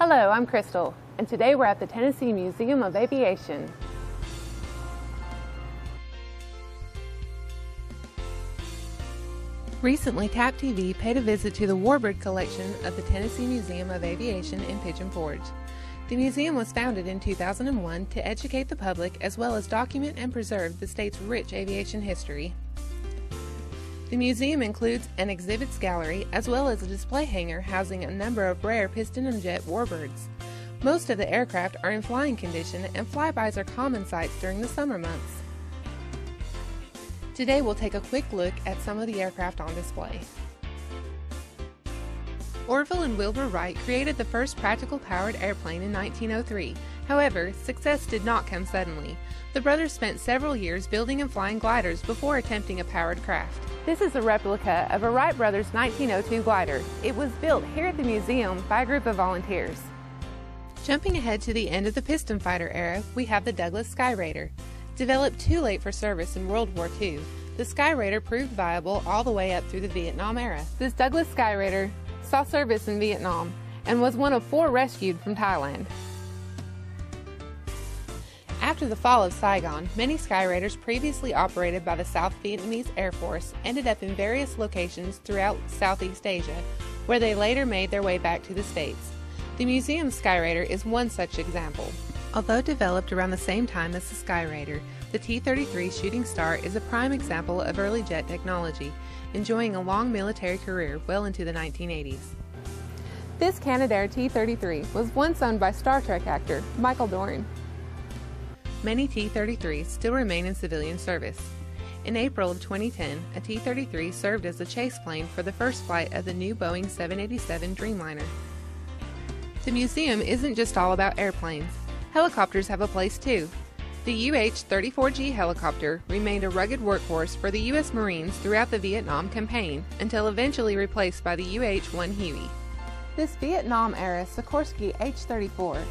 Hello, I'm Crystal, and today we're at the Tennessee Museum of Aviation. Recently, TapTV paid a visit to the warbird collection of the Tennessee Museum of Aviation in Pigeon Forge. The museum was founded in 2001 to educate the public as well as document and preserve the state's rich aviation history. The museum includes an exhibits gallery as well as a display hangar housing a number of rare piston and jet warbirds. Most of the aircraft are in flying condition and flybys are common sights during the summer months. Today we'll take a quick look at some of the aircraft on display. Orville and Wilbur Wright created the first practical powered airplane in 1903. However, success did not come suddenly. The brothers spent several years building and flying gliders before attempting a powered craft. This is a replica of a Wright Brothers 1902 glider. It was built here at the museum by a group of volunteers. Jumping ahead to the end of the piston fighter era, we have the Douglas Sky Raider. Developed too late for service in World War II, the Sky Raider proved viable all the way up through the Vietnam era. This Douglas Sky Raider saw service in Vietnam and was one of 4 rescued from Thailand. After the fall of Saigon, many Sky Raiders previously operated by the South Vietnamese Air Force ended up in various locations throughout Southeast Asia, where they later made their way back to the States. The museum's Sky Raider is one such example. Although developed around the same time as the Sky Raider, the T-33 Shooting Star is a prime example of early jet technology, enjoying a long military career well into the 1980s. This Canadair T-33 was once owned by Star Trek actor Michael Dorn. Many T-33s still remain in civilian service. In April of 2010, a T-33 served as a chase plane for the first flight of the new Boeing 787 Dreamliner. The museum isn't just all about airplanes. Helicopters have a place too. The UH-34G helicopter remained a rugged workhorse for the U.S. Marines throughout the Vietnam campaign until eventually replaced by the UH-1 Huey. This Vietnam-era Sikorsky H-34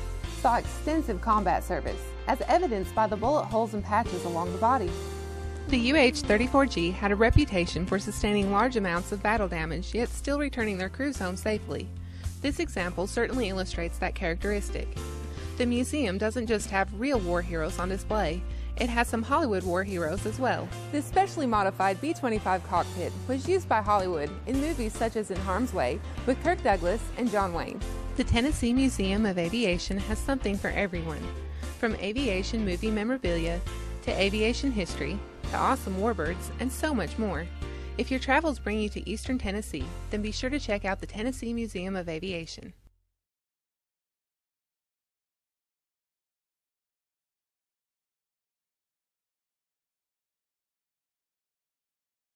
saw extensive combat service, as evidenced by the bullet holes and patches along the body. The UH-34G had a reputation for sustaining large amounts of battle damage, yet still returning their crews home safely. This example certainly illustrates that characteristic. The museum doesn't just have real war heroes on display, it has some Hollywood war heroes as well. This specially modified B-25 cockpit was used by Hollywood in movies such as In Harm's Way with Kirk Douglas and John Wayne. The Tennessee Museum of Aviation has something for everyone, from aviation movie memorabilia to aviation history to awesome warbirds and so much more. If your travels bring you to Eastern Tennessee, then be sure to check out the Tennessee Museum of Aviation.